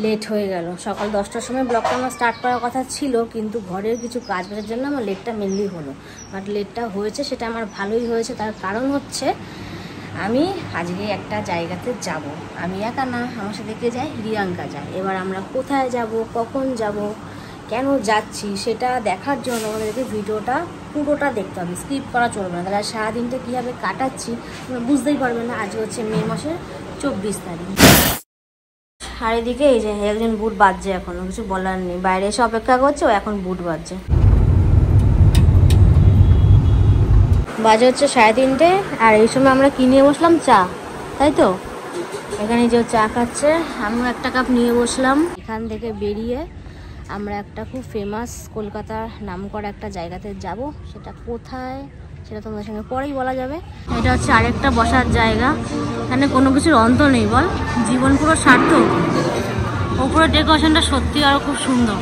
Late হয়ে গেল। সকাল 10টার সময় ব্লগটা আমার স্টার্ট করার কথা ছিল, কিন্তু ঘরের কিছু কাজ বাজের জন্য আমার লেটটা মেনলি হলো। বাট লেটটা হয়েছে সেটা আমার ভালোই হয়েছে। তার কারণ হচ্ছে আমি আজকে একটা জায়গাতে যাব। আমি একা না, আমার সাথে কে যায়, রিয়াঙ্কা যায়। এবার আমরা কোথায় যাব, কখন যাব, কেন যাচ্ছি সেটা দেখার জন্য আমাদেরকে ভিডিওটা পুরোটা দেখতে হবে, স্কিপ করা চলবে না। তাহলে সারাদিনটা কীভাবে কাটাচ্ছি তোমরা বুঝতেই পারবে না। আজকে হচ্ছে মে মাসের 24 তারিখ। আর এদিকে এই যে একজন বুট বাজছে, এখনো কিছু বলার নেই, বাইরে এসে অপেক্ষা করছে, ও এখন বুট বাজছে। বাজে হচ্ছে 3:30, আর এই সময় আমরা কি নিয়ে বসলাম, চা, তাই তো। এখানে যে চা খাচ্ছে, আমিও একটা কাপ নিয়ে বসলাম। এখান থেকে বেরিয়ে আমরা একটা খুব ফেমাস কলকাতার নামকরা একটা জায়গাতে যাব। সেটা কোথায় সেটা তোমাদের সঙ্গে পরেই বলা যাবে। এটা হচ্ছে আরেকটা বসার জায়গা। এখানে কোনো কিছুর অন্ত নেই, বল, জীবন পুরো সার্থক। ওপরের ডেকোরেশনটা সত্যি আরও খুব সুন্দর।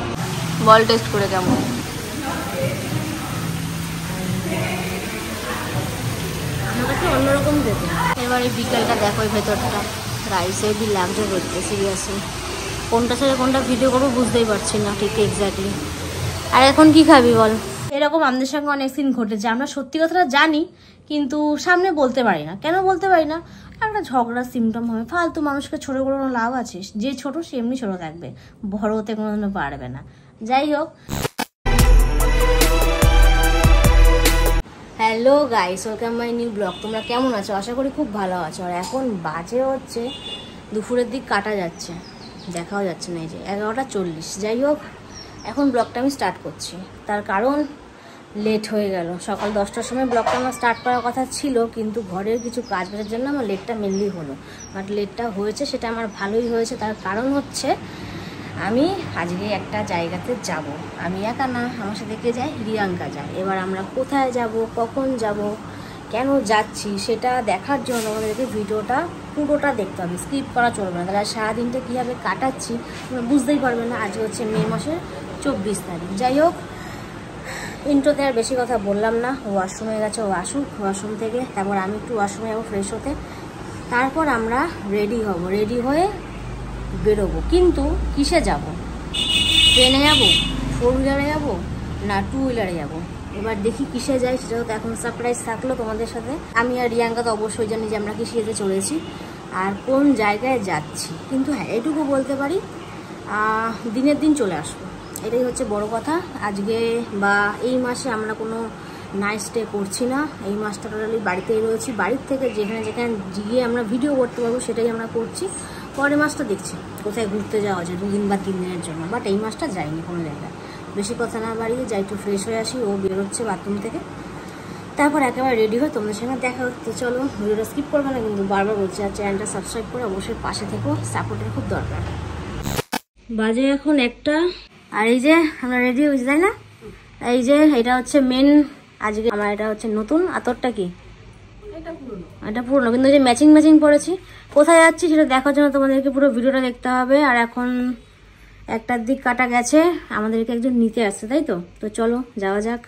বল টেস্ট করে কেমন। আমার কাছে অন্যরকম দেখে। এবার এই বিকেলটা দেখো, ভেতরটা রাইসে বি লাগছে দেখতে, সিরিয়াসলি। কোনটা ছেড়ে কোনটা ভিডিও করবো বুঝতেই পারছি না ঠিক এক্স্যাক্টলি। আর এখন কি খাবি বল। এরকম আমাদের সঙ্গে অনেক সিন ঘটেছে। আমরা সত্যি কথাটা জানি কিন্তু সামনে বলতে পারি না। কেন বলতে পারি না? একটা ঝগড়ার সিমটম হবে। ফালতু মানুষকে ছোট করে কোনো লাভ আছে? যে ছোট সে এমনি ছোট থাকবে, বড় হতে কোনোদিনও পারবে না। যাই হোক, hello guys, welcome my new blog. তোমরা কেমন আছো? আশা করি খুব ভালো আছো। আর এখন বাজে হচ্ছে দুপুরের দিক কাটা যাচ্ছে, দেখাও যাচ্ছে না, এই যে 11টা 40। যাই হোক, এখন ব্লগটা আমি স্টার্ট করছি। তার কারণ লেট হয়ে গেল। সকাল 10টার সময় ব্লগটা আমার স্টার্ট করার কথা ছিল, কিন্তু ঘরের কিছু কাজ বাজের জন্য আমার লেটটা মেনলি হলো। বাট লেটটা হয়েছে সেটা আমার ভালোই হয়েছে। তার কারণ হচ্ছে আমি আজকে একটা জায়গাতে যাব। আমি একা না, আমার সাথে কে যায়, রিয়াঙ্কা যায়। এবার আমরা কোথায় যাব, কখন যাব, কেন যাচ্ছি সেটা দেখার জন্য আমাদেরকে ভিডিওটা পুরোটা দেখতে হবে, স্কিপ করা চলবে না। তাহলে সারাদিনটা কীভাবে কাটাচ্ছি তোমরা বুঝতেই পারবে না। আজকে হচ্ছে মে মাসের 24 তারিখ। যাই হোক, ইন্ট্রোতে আর বেশি কথা বললাম না। ওয়াশরুমে গেছে, ও আসুক ওয়াশরুম থেকে, তারপর আমি একটু ওয়াশরুমে যাবো ফ্রেশ হতে। তারপর আমরা রেডি হব, রেডি হয়ে বেরোবো। কিন্তু কিসে যাব? ট্রেনে যাব, 4 হুইলারে যাবো, না 2 হুইলারে যাবো? এবার দেখি কিসে যাই। সেটা তো এখন সারপ্রাইজ থাকলো তোমাদের সাথে। আমি আর রিয়াঙ্কা তো অবশ্যই জানি যে আমরা কিসে যেতে চলেছি আর কোন জায়গায় যাচ্ছি। কিন্তু হ্যাঁ, এটুকু বলতে পারি, দিনের দিন চলে আসবো, এটাই হচ্ছে বড় কথা। আজকে বা এই মাসে আমরা কোনো নাইট স্টে করছি না। এই মাসটা টোটালি বাড়িতেই রয়েছি। বাড়ির থেকে যেখানে যেখানে গিয়ে আমরা ভিডিও করতে পারবো সেটাই আমরা করছি। পরের মাসটা দেখছি কোথায় ঘুরতে যাওয়া যায় 2 দিন বা 3 দিনের জন্য। বাট এই মাসটা যাইনি কোনো জায়গায়। বেশি কথা না বাড়িয়ে যাই, একটু ফ্রেশ হয়ে আসি। ও বেরোচ্ছে বাথরুম থেকে, তারপর একেবারে রেডি হয়ে তোমাদের সঙ্গে দেখা হচ্ছে। চলো, ভিডিওটা স্কিপ করবে না কিন্তু, বারবার বলছি। আর চ্যানেলটা সাবস্ক্রাইব করে অবশ্যই পাশে থেকো, সাপোর্টের খুব দরকার। বাজে এখন 1টা, আর এই যে আমরা রেডি হয়েছি, তাই না? এই যে এটা হচ্ছে মেন আজকে আমার, এটা হচ্ছে নতুন। আতরটা কি? এটা পুরনো, কিন্তু যে ম্যাচিং ম্যাচিং পরেছি। কোথায় যাচ্ছি সেটা দেখার জন্য তোমাদেরকে পুরো ভিডিওটা দেখতে হবে। আর এখন 1টার দিক কাটা গেছে, আমাদেরকে একজন নিতে আসছে, তাই তো। তো চলো যাওয়া যাক।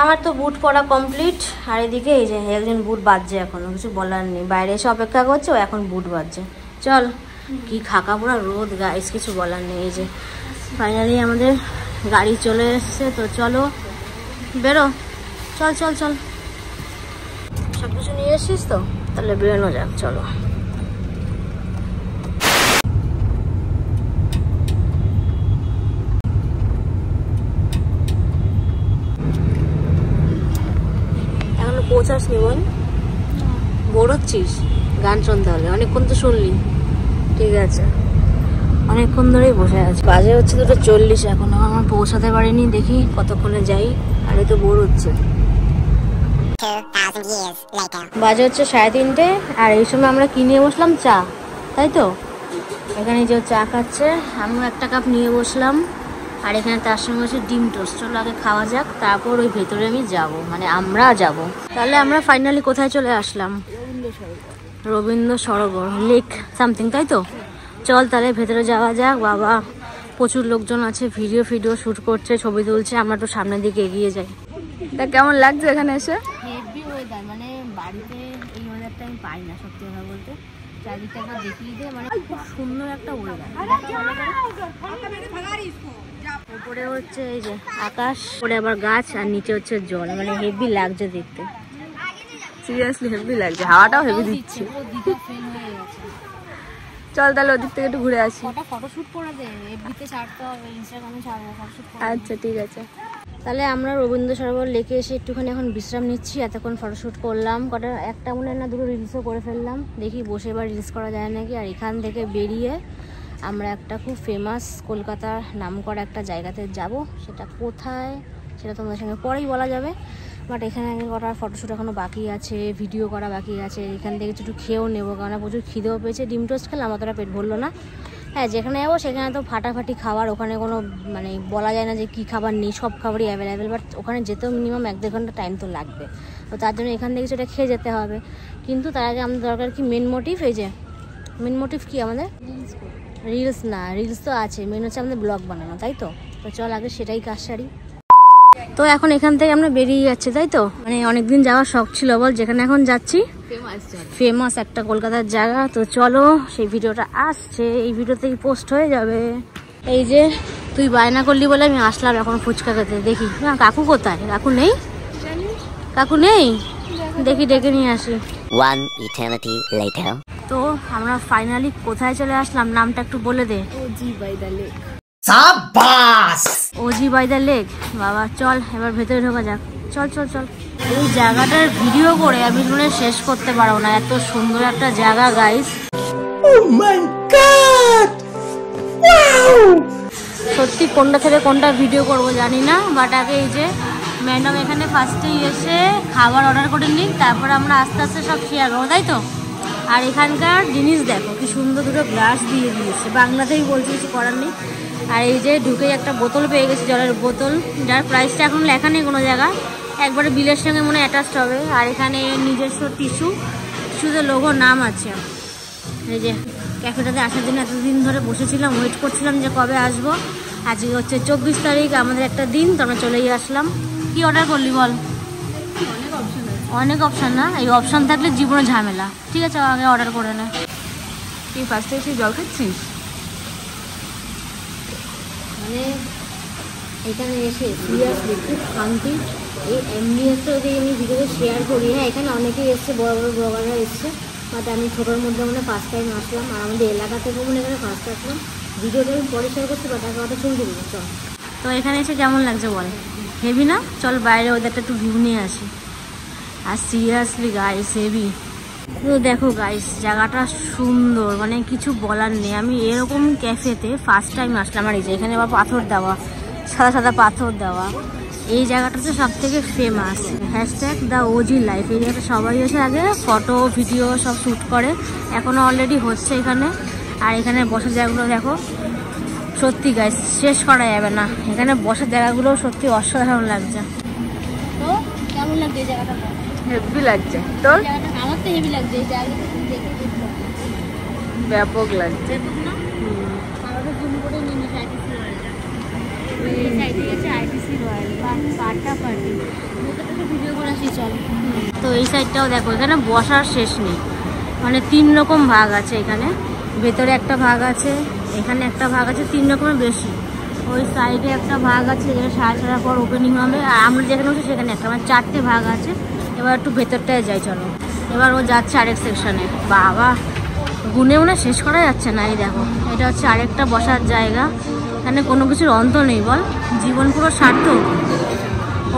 আমার তো বুট পরা কমপ্লিট। আর এদিকে এই যে একজন বুট বাজছে, এখনো কিছু বলার নেই, বাইরে এসে অপেক্ষা করছে, ও এখন বুট বাজছে। চল, কি খাকা পুরা রোদ গাইস, কিছু বলার নেই। এই যে ফাইনালি আমাদের গাড়ি চলে এসছে। তো চলো বেরো, চল চল চল। সব কিছু নিয়ে এসছিস তো, তাহলে বেরোনো যাক, চলো। এখনো পৌঁছাসনি? বল, বোর হচ্ছিস? গান শুনতে হবে, অনেকক্ষণ তো শুনলি। ঠিক আছে, অনেকক্ষণ ধরেই বসে আছে। বাজে হচ্ছে 2:40, এখন আমার পৌঁছাতে পারিনি। দেখি কতক্ষণে যাই। আর এই তো বোর হচ্ছে। বাজে হচ্ছে 3:30, আর এই সময় আমরা কি নিয়ে বসলাম, চা, তাই তো। এখানে যে চা খাচ্ছে, আমিও একটা কাপ নিয়ে বসলাম। আর এখানে তার সঙ্গে হচ্ছে ডিম টোস্ট। চলো আগে খাওয়া যাক, তারপর ওই ভেতরে আমি যাব, মানে আমরা যাব। তাহলে আমরা ফাইনালি কোথায় চলে আসলাম? রবীন্দ্র সরোবর, লেক সামথিং, তাই তো। চল তাহলে ভেতরে যাওয়া যাক। বাবা, প্রচুর লোকজন আছে, ভিডিও শ্যুট করছে, ছবি তুলছে। আমরা একটু সামনের দিকে এগিয়ে যাই। তা কেমন লাগছে এখানে এসে? হেভি ওয়েদার, মানে বাড়িতে এই ওয়েদারটা আমি পাই না সত্যি কথা বলতে। চারিদিকটা একবার দেখিয়ে দিয়ে, মানে খুব সুন্দর একটা ওয়েদার। উপরে হচ্ছে এই যে আকাশ, উপরে আবার গাছ, আর নিচে হচ্ছে জল, মানে হেভি লাগছে দেখতে। সিরিয়াসলি হেভি লাগছে, হাওয়াটাও হেভি দিচ্ছে। চল তাহলে ওদিক থেকে একটু ঘুরে আসি। ফটোশুট করে দে, এফবিতে ছাড়তে হবে, ইনস্টাগ্রামে ছাড়বো, ফটোশুট করে। আচ্ছা ঠিক আছে। তাহলে আমরা রবীন্দ্র সরোবর লেকে এসে একটুখানি এখন বিশ্রাম নিচ্ছি। এতক্ষণ ফটোশ্যুট করলাম, কটা একটা মনে না দুটো রিলসও করে ফেললাম। দেখি বসে এবার রিলস করা যায় নাকি। আর এখান থেকে বেরিয়ে আমরা একটা খুব ফেমাস কলকাতার নামকরা একটা জায়গাতে যাব। সেটা কোথায় সেটা তোমাদের সঙ্গে পরেই বলা যাবে, বাট এখানে করার ফটোশ্যুট এখনও বাকি আছে, ভিডিও করা বাকি আছে। এখান থেকে একটু খেয়েও নেবো, কারণ প্রচুর খিদেও পেয়েছে। ডিম টোস্ট খেলাম, অতটা পেট ভরলো না। হ্যাঁ, যেখানে যাবো সেখানে তো ফাটাফাটি খাবার, ওখানে কোনো মানে বলা যায় না যে কী খাবার নেই, সব খাবারই অ্যাভেলেবেল। বাট ওখানে যেতেও মিনিমাম 1-2 ঘন্টা টাইম তো লাগবে, তো তার জন্য এখান থেকে সেটা খেয়ে যেতে হবে। কিন্তু তার আগে আমাদের দরকার কি মেন মোটিভ, এই যে মেন মোটিভ কি আমাদের রিলস না, রিলস তো আছে, মেন হচ্ছে আমাদের ব্লগ বানানো, তাই তো। তো চল আগে সেটাই কাজ সারি। তো এখন এখান থেকে আমরা বেরিয়ে যাচ্ছি, তাই তো। মানে অনেকদিন যাওয়ার শখ ছিল বল, যেখানে এখন যাচ্ছি ফেমাস একটা কলকাতার জায়গা। তো চলো, সেই ভিডিওটা আসছে, এই ভিডিওতেই পোস্ট হয়ে যাবে। এই যে তুই বায়না করলি বলে আমি আসলাম এখন ফুচকা খেতে। দেখি না কাকু কোথায়, কাকু নেই, কাকু নেই, দেখি ডেকে নিয়ে আসি। One eternity later. তো আমরা ফাইনালি কোথায় চলে আসলাম, নামটা একটু বলে দে। OG by the lake. Sabas! OG by the lake. বাবা চল এবার ভেতরে ঢোকা যাক, চল চল চল। এই জায়গাটার ভিডিও করে আমি মনে শেষ করতে পারবো না, এত সুন্দর একটা জায়গা guys. Oh my god! Wow! সত্যি কোনটা ছেড়ে কোনটা ভিডিও করব জানি না, বাট আগে এই যে ম্যাডাম এখানে ফার্স্টেই এসে খাবার অর্ডার করে নিই, তারপর আমরা আস্তে আস্তে সব শেয়ার করবো, তাই তো। আর এখানকার জিনিস দেখো কি সুন্দর, দুটো গ্লাস দিয়ে দিয়েছে, বাংলাতেই বলছি, কিছু করার নেই। আর এই যে ঢুকেই একটা বোতল পেয়ে গেছি, জলের বোতল, যার প্রাইসটা এখন লেখা নেই কোনো জায়গায়, একবারে বিলের সঙ্গে মনে অ্যাটাচড হবে। আর এখানে নিজস্ব টিস্যুতে লোগো নাম আছে। এই যে ক্যাফেটাতে আসার জন্য এতদিন ধরে বসেছিলাম, ওয়েট করছিলাম যে কবে আসবো। আজকে হচ্ছে 24 তারিখ, আমাদের একটা দিন, তো আমরা চলেই আসলাম। কি অর্ডার করলি বল? অনেক অপশান না, এই অপশান থাকলে জীবনে ঝামেলা। ঠিক আছে আগে অর্ডার করে নে। তুই ফার্স্টে এসে জল খাচ্ছিস? মানে এখানে এসে সিরিয়াসলি খুব শান্তি। এই অ্যাম্বিয়েন্সটা যদি আমি ভিডিওতে শেয়ার করি, হ্যাঁ এখানে অনেকেই এসছে, বড় বড় ব্লগাররা এসছে, বাট আমি ছোটোর মধ্যে মানে ফার্স্ট টাইম আসলাম। আর আমাদের এলাকা থেকেও মানে এখানে ফার্স্ট আসলাম। ভিডিওটা আমি পরে শেয়ার করতে পারি, তাকে একটা ছবি তুলবো চল। তো এখানে এসে কেমন লাগছে বল? হেভি না? চল বাইরে ওদেরটা একটু ভিউ নিয়ে আসি। আর সিরিয়াসলি গাইস হেভি। তো দেখো গাইস জায়গাটা সুন্দর, মানে কিছু বলার নেই। আমি এরকম ক্যাফেতে ফার্স্ট টাইম আসলাম। আর এই যে এখানে আবার পাথর দেওয়া, সাদা সাদা পাথর দেওয়া। এই জায়গাটাতে সব থেকে ফেমাস #দ্য ওজি লাইফ। এই জায়গাটা সবাই এসে আগে ফটো ভিডিও সব শ্যুট করে, এখনও অলরেডি হচ্ছে এখানে। আর এখানে বসার জায়গাগুলো দেখো, সত্যি গাইস শেষ করা যাবে না। এখানে বসার জায়গাগুলো সত্যি অসাধারণ লাগছে। তো কেমন লাগছে এই জায়গাটা? হেভি লাগছে তোর? আমার তো হেভি লাগছে এই জায়গাটা, ব্যাপক লাগছে। তো এই সাইডটাও দেখো, এখানে বসার শেষ নেই, মানে 3 রকম ভাগ আছে এখানে। ভেতরে একটা ভাগ আছে, এখানে একটা ভাগ আছে, 3 রকমের বেশি। ওই সাইডে একটা ভাগ আছে যেখানে 6:30 পর ওপেনিং হবে। আর আমরা যেখানে হচ্ছে সেখানে একটা, মানে 4টে ভাগ আছে। এবার একটু ভেতরটায় যাই চলো। এবার ও যাচ্ছে আরেক সেকশনে। বাবা গুনে মনে শেষ করা যাচ্ছে না। এই দেখো এটা হচ্ছে আরেকটা বসার জায়গা। এখানে কোনো কিছুর অন্ত নেই বল, জীবন পুরো সার্থক।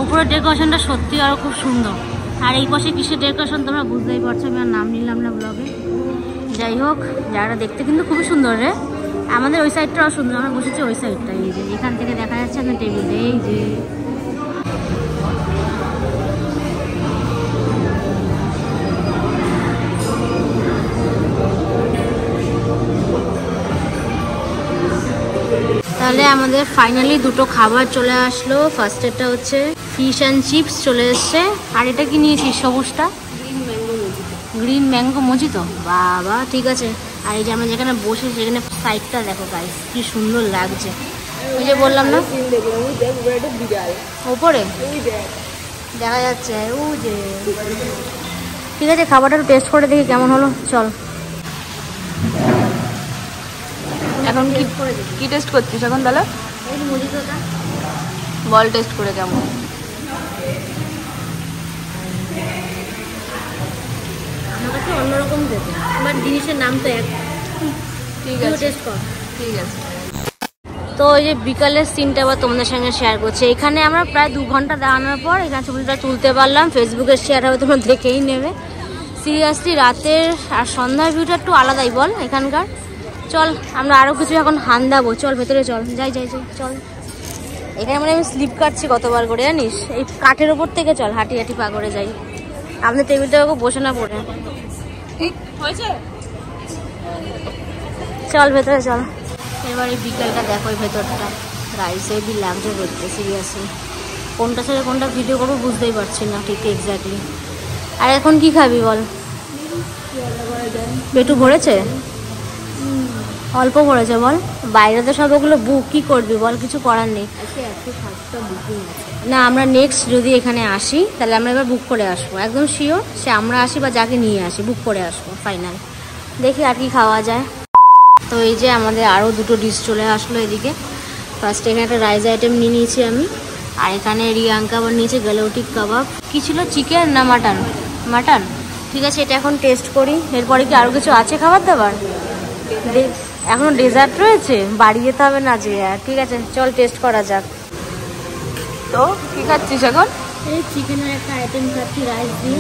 ওপরের ডেকোরেশনটা সত্যি আরও খুব সুন্দর। আর এই পাশে কিসের ডেকোরেশন তোমরা বুঝতেই পারছো, আমি আর নাম নিলাম না ব্লগে। যাই হোক জায়গাটা দেখতে কিন্তু খুবই সুন্দর রে। আমাদের ওই সাইডটাও সুন্দর, আমরা বসেছি ওই সাইডটা। এই যে এখান থেকে দেখা যাচ্ছে আমাদের টেবিল। এই যে তাহলে আমাদের ফাইনালি দুটো খাবার চলে আসলো। ফার্স্টেরটা হচ্ছে ফিশ অ্যান্ড চিপস চলে এসছে। আর এটা কি নিয়েছিস সবুজটা? Green mango mojito. বাবা ঠিক আছে। আর এই যে আমরা যেখানে বসে সেখানে সাইডটা দেখো গাইস কি সুন্দর লাগছে। ওই যে বললাম না ওপরে দেখা যাচ্ছে, ও যে ঠিক আছে খাবারটা টেস্ট করে দেখি কেমন হলো চল। এখন কি করে দেখি কি টেস্ট করছিস এখন তাহলে? এই মজিটোটা বল টেস্ট করে কেমন। আমার কাছে অন্যরকম দেখে, বাট জিনিসের নাম তো এক। ঠিক আছে টেস্ট কর। ঠিক আছে। তো ওই যে বিকালের সিনটা আবার তোমাদের সঙ্গে শেয়ার করছি। এখানে আমরা প্রায় 2 ঘন্টা দাঁড়ানোর পর এখানে ছবিটা তুলতে পারলাম। ফেসবুকে শেয়ার হবে, তোমরা দেখেই নেবে। সিরিয়াসলি রাতের আর সন্ধ্যার ভিউটা একটু আলাদাই বল এখানকার। চল আমরা আরও কিছু এখন হান্দাবো, চল ভেতরে চল, যাই যাই যাই চল। এখানে মানে আমি স্লিপ কাটছি কতবার করে জানিস, এই কাঠের ওপর থেকে চল হাঁটি হাঁটি পা করে যাই। আমাদের টেবিলটা বসে না পড়ে, ঠিক হয়েছে। চল ভেতরে চল। এবার এই বিকেলটা দেখো, এই ভেতরটা রাইস হেভি লাগছে দেখতে। সিরিয়াসলি কোনটা ছেড়ে কোনটা ভিডিও করবো বুঝতেই পারছি না ঠিক এক্স্যাক্টলি। আর এখন কি খাবি বল? পেটু ভরেছে? অল্প ভরেছে বল। বাইরে তো সব ওগুলো বুক, কি করবি বল, কিছু করার নেই। না আমরা নেক্সট যদি এখানে আসি তাহলে আমরা এবার বুক করে আসবো, একদম শিওর। সে আমরা আসি বা যাকে নিয়ে আসি, বুক করে আসবো ফাইনাল। দেখি আর কি খাওয়া যায়। তো এই যে আমাদের আরও 2টো ডিশ চলে আসলো এদিকে। ফার্স্ট এখানে একটা রাইস আইটেম নিয়ে নিয়েছি আমি, আর এখানে রিয়াঙ্কা আবার নিয়েছে গ্যালোটিক কাবাব। কী ছিল, চিকেন না মাটন? মাটন। ঠিক আছে, এটা এখন টেস্ট করি। এরপরে কি আরও কিছু আছে খাবার দাবার? এখনো ডেজার্ট রয়েছে, বাড়ি যেতে হবে না যে। ঠিক আছে চল টেস্ট করা যাক। তো কি খাচ্ছিস এখন? এই চিকেনের একটা আইটেম খাচ্ছি রাইস দিয়ে।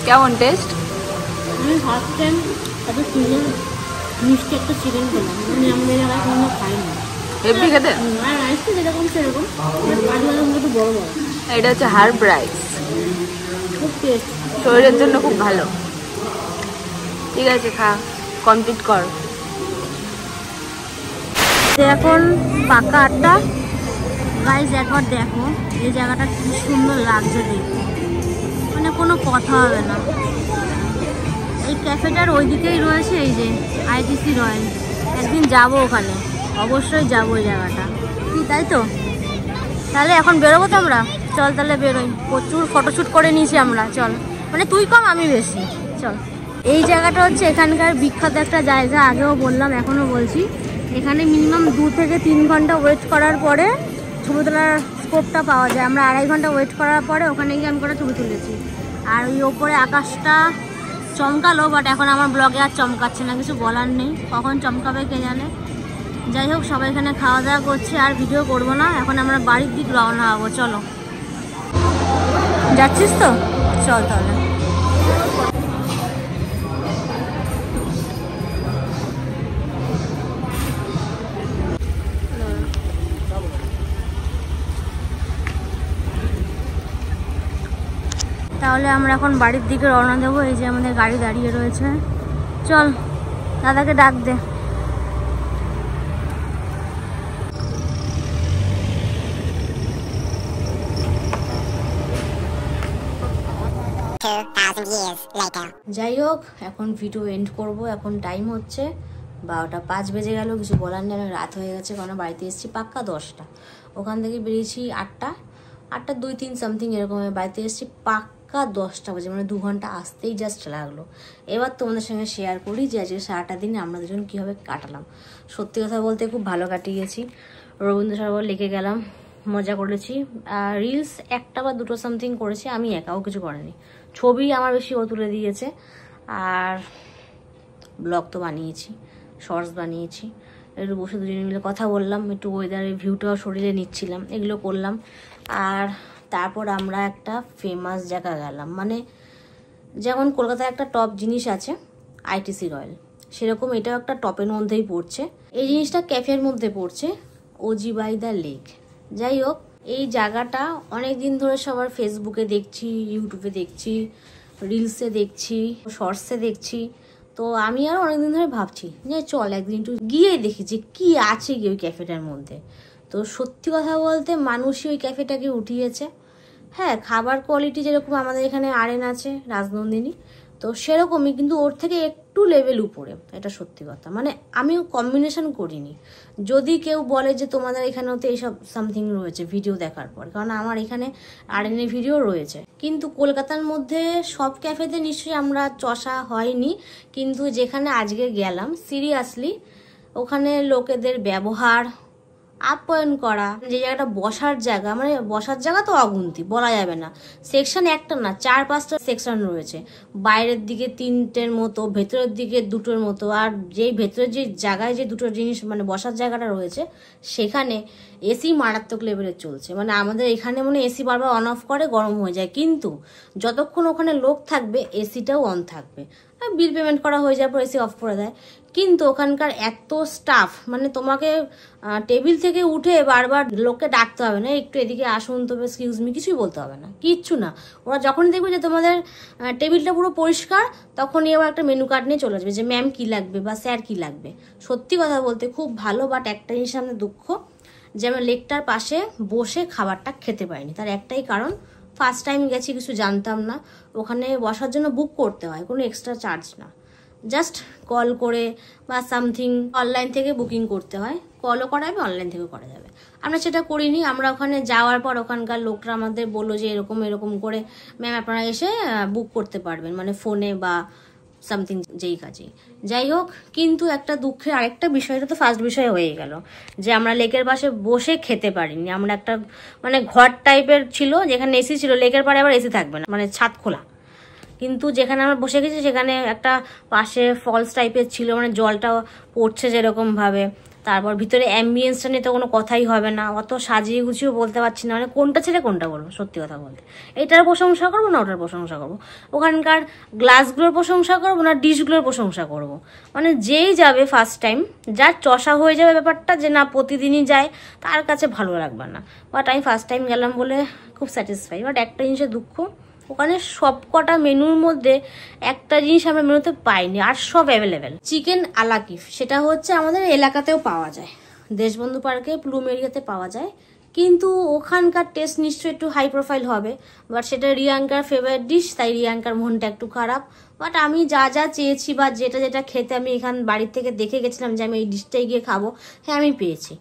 কেমন টেস্ট? আমি ফার্স্ট টাইম এত সুন্দর মিষ্টি একটা চিকেন খেলাম, মানে আমাদের এলাকায় কোনো খাইনি। হেভি খেতে। আর রাইসটা যেরকম সেরকম, কাজু একটু বড় বড়। এটা হচ্ছে হার্ব রাইস, খুব টেস্ট, শরীরের জন্য খুব ভালো। ঠিক আছে খা, কমপ্লিট কর। এখন পাকা 8টা। গাইজ একবার দেখো এই জায়গাটা কি সুন্দর লাগছে দেখতে, মানে কোনো কথা হবে না। এই ক্যাফেটার ওইদিকেই রয়েছে এই যে আইটিসি রয়্যাল। একদিন যাবো ওখানে, অবশ্যই যাবো ওই জায়গাটা, কি তাই তো? তাহলে এখন বেরোবো তো আমরা, চল তাহলে বেরোই। প্রচুর ফটোশ্যুট করে নিয়েছি আমরা, চল। মানে তুই কম আমি বেশি, চল। এই জায়গাটা হচ্ছে এখানকার বিখ্যাত একটা জায়গা, আগেও বললাম এখনও বলছি। এখানে মিনিমাম 2 থেকে 3 ঘন্টা ওয়েট করার পরে ছবি তোলার স্কোপটা পাওয়া যায়। আমরা 2.5 ঘন্টা ওয়েট করার পরে ওখানে গিয়ে আমি করে ছবি তুলেছি। আর ওই ওপরে আকাশটা চমকালো, বাট এখন আমার ব্লগে আর চমকাচ্ছে না, কিছু বলার নেই, কখন চমকাবে কে জানে। যাই হোক, সবাই এখানে খাওয়া দাওয়া করছে, আর ভিডিও করবো না। এখন আমরা বাড়ির দিক রওনা হবো, চলো। যাচ্ছিস তো? চল তাহলে। তাহলে আমরা এখন বাড়ির দিকে রওনা দেবো। এই যে আমাদের গাড়ি দাঁড়িয়ে রয়েছে, চল দাদাকে ডাক দে। যাই হোক, এখন ভিডিও এন্ড করব। এখন টাইম হচ্ছে 12টা 5 বেজে গেল। কিছু বলার নেই, অনেক রাত হয়ে গেছে, কারণ বাড়িতে এসেছি পাক্কা 10টা। ওখান থেকে বেরিয়েছি 8টা 2-3 সামথিং এরকম। বাড়িতে এসেছি পাক্কা 10টা বাজে, মানে 2 ঘন্টা আসতেই জাস্ট লাগলো। এবার তোমাদের সঙ্গে শেয়ার করি যে আজকে সারাটা দিন আমরা দুজন কীভাবে কাটালাম। সত্যি কথা বলতে খুব ভালো কাটিয়েছি। রবীন্দ্র সরোবর লেকে গেলাম, মজা করেছি। আর রিলস 1টা বা 2টো সামথিং করেছি, আমি একাও কিছু করিনি। ছবি আমার বেশি ও তুলে দিয়েছে, আর ব্লগ তো বানিয়েছি, শর্টস বানিয়েছি। একটু বসে দুজনে মিলে কথা বললাম, একটু ওয়েদারের ভিউটাও শরীরে নিচ্ছিলাম, এগুলো করলাম। আর তারপর আমরা একটা ফেমাস জায়গা গেলাম, মানে যেমন কলকাতায় একটা টপ জিনিস আছে আইটিসি রয়্যাল, সেরকম এটাও একটা টপের মধ্যেই পড়ছে। এই জিনিসটা ক্যাফের মধ্যে পড়ছে, ওজি বাই দ্য লেক। যাই হোক, এই জায়গাটা অনেক দিন ধরে সবার ফেসবুকে দেখছি, ইউটিউবে দেখছি, রিলসে দেখছি, শর্টসে দেখছি। তো আমি আর অনেকদিন ধরে ভাবছি যে চল একদিন একটু গিয়ে দেখি যে কি আছে কি ওই ক্যাফেটার মধ্যে। তো সত্যি কথা বলতে মানুষই ওই ক্যাফেটাকে উঠিয়েছে। হ্যাঁ, খাবার কোয়ালিটি যেরকম আমাদের এখানে আরএন আছে রাজনন্দিনী, তো সেরকমই, কিন্তু ওর থেকে একটু লেভেল উপরে, এটা সত্যি কথা। মানে আমি কম্বিনেশন করিনি। যদি কেউ বলে যে তোমাদের এখানেও তো এইসব সামথিং রয়েছে ভিডিও দেখার পর, কারণ আমার এখানে আরএনএ ভিডিও রয়েছে, কিন্তু কলকাতার মধ্যে সব ক্যাফেতে নিশ্চয়ই আমরা চষা হয়নি। কিন্তু যেখানে আজকে গেলাম সিরিয়াসলি ওখানে লোকেদের ব্যবহার, আপ্যায়ন করা, যে জায়গাটা বসার জায়গা, মানে বসার জায়গা তো অগুন্তি, বলা যাবে না। সেকশন একটা না, 4-5টা সেকশন রয়েছে। বাইরের দিকে 3টের মতো, ভেতরের দিকে 2টোর মতো। আর যেই ভেতরের যে জায়গায় যে 2টো জিনিস মানে বসার জায়গাটা রয়েছে, সেখানে এসি মারাত্মক লেভেলের চলছে। মানে আমাদের এখানে মনে এসি বারবার অন অফ করে, গরম হয়ে যায়, কিন্তু যতক্ষণ ওখানে লোক থাকবে এসিটাও অন থাকবে। বিল পেমেন্ট করা হয়ে যাওয়ার পর এসি অফ করে দেয়। কিন্তু ওখানকার এত স্টাফ, মানে তোমাকে টেবিল থেকে উঠে বারবার লোককে ডাকতে হবে না, একটু এদিকে আসুন তবে এক্সকিউজ মি, কিছুই বলতে হবে না, কিচ্ছু না। ওরা যখনই দেখবে যে তোমাদের টেবিলটা পুরো পরিষ্কার, তখনই আবার একটা মেনু কার্ড নিয়ে চলে আসবে যে ম্যাম কী লাগবে বা স্যার কী লাগবে। সত্যি কথা বলতে খুব ভালো। বাট একটা জিনিস আমাদের দুঃখ, যে আমরা লেকটার পাশে বসে খাবারটা খেতে পারিনি। তার একটাই কারণ, ফার্স্ট টাইম গেছি, কিছু জানতাম না। ওখানে বসার জন্য বুক করতে হয়, কোনো এক্সট্রা চার্জ না, জাস্ট কল করে বা সামথিং অনলাইন থেকে বুকিং করতে হয়। কলও করা যাবে, অনলাইন থেকেও করা যাবে। আমরা সেটা করিনি। আমরা ওখানে যাওয়ার পর ওখানকার লোকরা আমাদের বললো যে এরকম এরকম করে ম্যাম আপনারা এসে বুক করতে পারবেন, মানে ফোনে বা সামথিং যেই কাজেই। যাই হোক, কিন্তু একটা দুঃখের আরেকটা বিষয়টা তো ফার্স্ট বিষয় হয়ে গেল, যে আমরা লেকের পাশে বসে খেতে পারিনি। আমরা একটা মানে ঘর টাইপের ছিল, যেখানে এসি ছিল, লেকের পাড়ে আবার এসি থাকবে না, মানে ছাদ খোলা। কিন্তু যেখানে আমরা বসে গেছি সেখানে একটা পাশে ফলস টাইপের ছিল, মানে জলটা পড়ছে যেরকমভাবে। তারপর ভিতরে অ্যাম্বিয়েন্সটা নিয়ে তো কোনো কথাই হবে না, অত সাজিয়ে গুছিয়েও বলতে পারছি না, মানে কোনটা ছেড়ে কোনটা বলবো সত্যি কথা বলতে। এটার প্রশংসা করবো না ওটার প্রশংসা করবো, ওখানকার গ্লাসগুলোর প্রশংসা করবো না ডিশগুলোর প্রশংসা করবো। মানে যেই যাবে ফার্স্ট টাইম, যার চষা হয়ে যাবে ব্যাপারটা, যে না প্রতিদিনই যায়, তার কাছে ভালো লাগবে না। বাট আমি ফার্স্ট টাইম গেলাম বলে খুব স্যাটিসফাই। বাট একটা জিনিসের দুঃখ, ওখানে সব কটা মেনুর মধ্যে একটা জিনিস আমরা মেনুতে পাইনি, আর সব অ্যাভেলেবেল। চিকেন আলাকিফ, সেটা হচ্ছে আমাদের এলাকাতেও পাওয়া যায়, দেশবন্ধু পার্কে প্লুম এরিয়াতে পাওয়া যায়, কিন্তু ওখানকার টেস্ট নিশ্চয়ই একটু হাই প্রোফাইল হবে। বাট সেটা রিয়াঙ্কার ফেভারিট ডিশ, তাই রিয়াঙ্কার মনটা একটু খারাপ। বাট আমি যা যা চেয়েছি বা যেটা যেটা খেতে আমি এখান বাড়ির থেকে দেখে গেছিলাম যে আমি এই ডিশটাই গিয়ে খাবো, হ্যাঁ আমি পেয়েছি।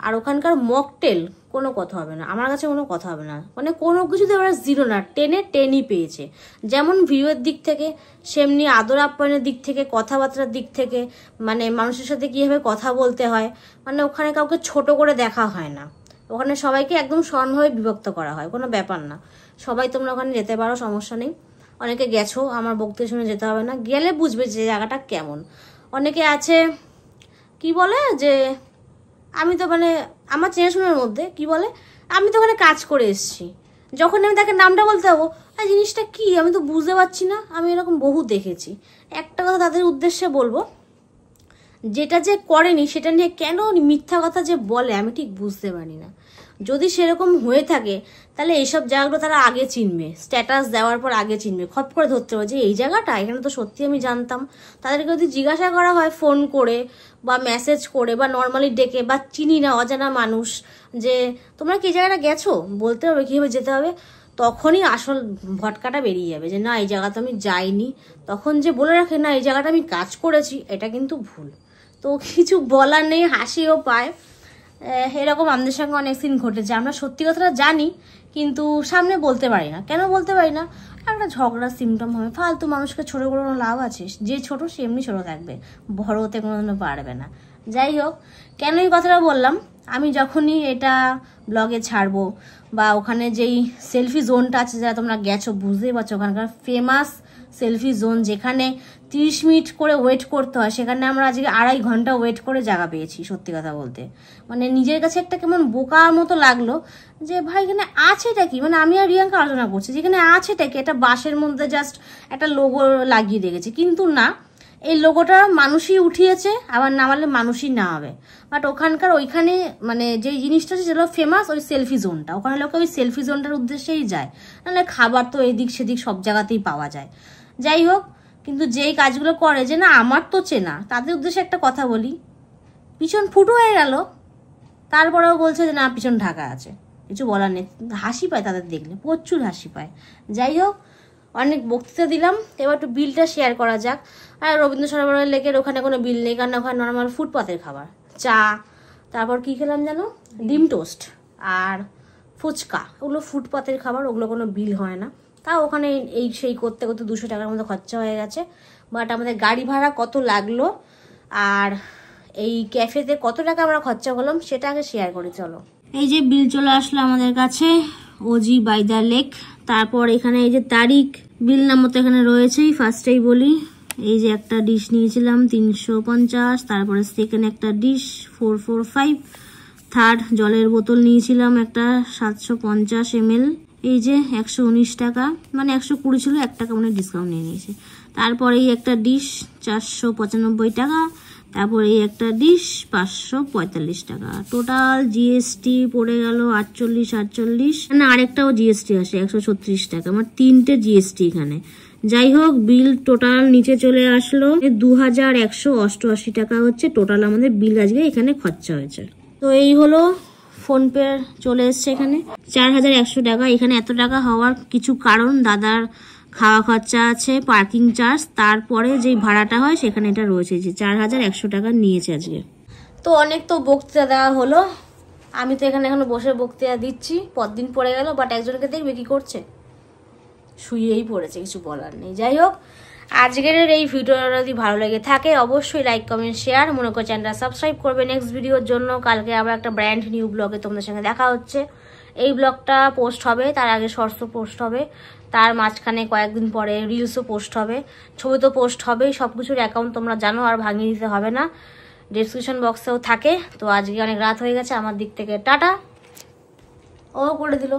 আর ওখানকার মকটেল কোনো কথা হবে না, আমার কাছে কোনো কথা হবে না, মানে কোনো কিছুতে ওরা 0 না, 10-এ 10ই পেয়েছে। যেমন ভিউয়ের দিক থেকে, সেমনি আদর আপ্যায়নের দিক থেকে, কথাবার্তার দিক থেকে, মানে মানুষের সাথে কীভাবে কথা বলতে হয়, মানে ওখানে কাউকে ছোট করে দেখা হয় না, ওখানে সবাইকে একদম সমানভাবে বিভক্ত করা হয়, কোনো ব্যাপার না। সবাই তোমরা ওখানে যেতে পারো, সমস্যা নেই। অনেকে গেছো, আমার বক্তৃতা শুনে যেতে হবে না, গেলে বুঝবে যে জায়গাটা কেমন। অনেকে আছে কি বলে যে আমি তো মানে আমার চেনাশোনার মধ্যে কি বলে, আমি তো ওখানে কাজ করে এসেছি, যখন আমি তাকে নামটা বলতে যাবো, আর জিনিসটা কি আমি তো বুঝতে পারছি না। আমি এরকম বহু দেখেছি। একটা কথা তাদের উদ্দেশ্যে বলবো, যেটা যে করেনি সেটা নিয়ে কেন মিথ্যা কথা যে বলে আমি ঠিক বুঝতে পারি না। যদি সেরকম হয়ে থাকে তাহলে এইসব জায়গাগুলো তারা আগে চিনবে, স্ট্যাটাস দেওয়ার পর আগে চিনবে, খপ করে ধরতে হবে যে এই জায়গাটা, এখানে তো সত্যি আমি জানতাম। তাদেরকে যদি জিজ্ঞাসা করা হয় ফোন করে বা মেসেজ করে বা নর্মালি ডেকে, বা চিনি না অজানা মানুষ, যে তোমরা কি জায়গাটা গেছো, বলতে হবে কীভাবে যেতে হবে, তখনই আসল ভটকাটা বেরিয়ে যাবে যে না এই জায়গাটা আমি যাইনি। তখন যে বলে রাখে না এই জায়গাটা আমি কাজ করেছি, এটা কিন্তু ভুল। তো কিছু বলার নেই, হাসিও পায়। এরকম আমাদের সঙ্গে অনেক সিন ঘটেছে, আমরা সত্যি কথাটা জানি কিন্তু সামনে বলতে পারি না। কেন বলতে পারি না, একটা ঝগড়ার সিমটম হবে, ফালতু মানুষকে ছোটো করে কোনো লাভ আছে, যে ছোট সে এমনি ছোটো থাকবে, বড় হতে কোনো পারবে না। যাই হোক, কেন এই কথাটা বললাম, আমি যখনই এটা ব্লগে ছাড়বো বা ওখানে যেই সেলফি জোনটা আছে, যারা তোমরা গেছো বুঝতেই পারছো, ওখানকার ফেমাস সেলফি জোন, যেখানে 30 মিনিট করে ওয়েট করতে হয়, সেখানে আমরা আজকে 2.5 ঘন্টা ওয়েট করে জায়গা পেয়েছি। সত্যি কথা বলতে মানে নিজের কাছে একটা কেমন বোকার মতো লাগলো যে ভাই এখানে আছেটা কি, মানে আমি আর রিয়াঙ্কা আলোচনা করছি যেখানে আছেটা কি, একটা বাসের মধ্যে জাস্ট একটা লোগো লাগিয়ে রেখেছে, কিন্তু না, এই লোগোটা মানুষই উঠিয়েছে, আবার নামালে মানুষই নামাবে। বাট ওখানকার ওইখানে মানে যে জিনিসটা আছে যেগুলো ফেমাস, ওই সেলফি জোনটা, ওখানে লোকে ওই সেলফি জোনটার উদ্দেশ্যেই যায়, নাহলে খাবার তো এদিক সেদিক সব জায়গাতেই পাওয়া যায়। যাই হোক, কিন্তু যেই কাজগুলো করে যে না আমার তো চেনা, তাদের উদ্দেশ্যে একটা কথা বলি, পিছন ফুটো হয়ে গেল, তারপরেও বলছে যে না পিছন ঢাকা আছে, কিছু বলার নেই। হাসি পায় তাদের দেখলে, প্রচুর হাসি পায়। যাই হোক, অনেক বক্তৃতা দিলাম, এবার একটু বিলটা শেয়ার করা যাক। আর রবীন্দ্র সরোবর লেকের ওখানে কোনো বিল নেই, কারণ ওখানে নর্মাল ফুটপাতের খাবার, চা, তারপর কি খেলাম জানো, ডিম টোস্ট আর ফুচকা, ওগুলো ফুটপাতের খাবার, ওগুলো কোনো বিল হয় না। তাও ওখানে এই সেই করতে করতে 200 টাকার মতো খরচা হয়ে গেছে। বাট আমাদের গাড়ি ভাড়া কত লাগলো আর এই ক্যাফেতে কত টাকা আমরা খরচা করলাম সেটা আগে শেয়ার করি। চলো, এই যে বিল চলে আসলো আমাদের কাছে, ওজি বাই দ্য লেক। তারপর এখানে এই যে তারিখ, বিল নাম্বার তো এখানে রয়েছেই, ফার্স্টেই বলি। এই যে একটা ডিশ নিয়েছিলাম 350, তারপরে সেকেন্ড একটা ডিশ 445, থার্ড জলের বোতল নিয়েছিলাম একটা 750 ml, এই যে 119 টাকা, মানে 120 ছিল, 1 টাকা মানে ডিসকাউন্ট নিয়ে নিয়েছে। তারপরে এই একটা ডিশ 495 টাকা, তারপরে এই একটা ডিশ 545 টাকা। টোটাল জিএসটি পড়ে গেল 48, না আরেকটাও জিএসটি আসে 136 টাকা, আমার 3টে জিএসটি এখানে। যাই হোক, বিল টোটাল নিচে চলে আসলো 2188 টাকা হচ্ছে টোটাল আমাদের বিল আজকে এখানে খরচা হয়েছে। তো এই হলো ফোনপে চলে এসছে এখানে 4100 টাকা। এখানে এত টাকা হওয়ার কিছু কারণ, দাদার খাওয়া খরচা আছে, পার্কিং চার্জ, তারপরে যেই ভাড়াটা হয় সেখানে এটা রয়েছে, যে 4100 টাকা নিয়েছে আজকে। তো অনেক তো বক্তৃতা দেওয়া হলো, আমি তো এখানে এখনো বসে বক্তৃতা দিচ্ছি, পরদিন পড়ে গেল, বাট একজনকে দেখবে কি করছে, শুয়েই পড়েছে, কিছু বলার নেই। যাই হোক, আজকের এই ভিডিওটা যদি ভালো লেগে থাকে অবশ্যই লাইক কমেন্ট শেয়ার, মনে করে চ্যানেলটা সাবস্ক্রাইব করবে নেক্সট ভিডিওর জন্য। কালকে আবার একটা ব্র্যান্ড নিউ ব্লগে তোমাদের সঙ্গে দেখা হচ্ছে। এই ব্লগটা পোস্ট হবে, তার আগে শর্টসও পোস্ট হবে, তার মাঝখানে কয়েকদিন পরে রিলসও পোস্ট হবে, ছবি তো পোস্ট হবেই। সব কিছুর অ্যাকাউন্ট তোমরা জানো, আর ভাঙিয়ে দিতে হবে না, ডেসক্রিপশন বক্সেও থাকে। তো আজকে অনেক রাত হয়ে গেছে, আমার দিক থেকে টাটা। ও করে দিল।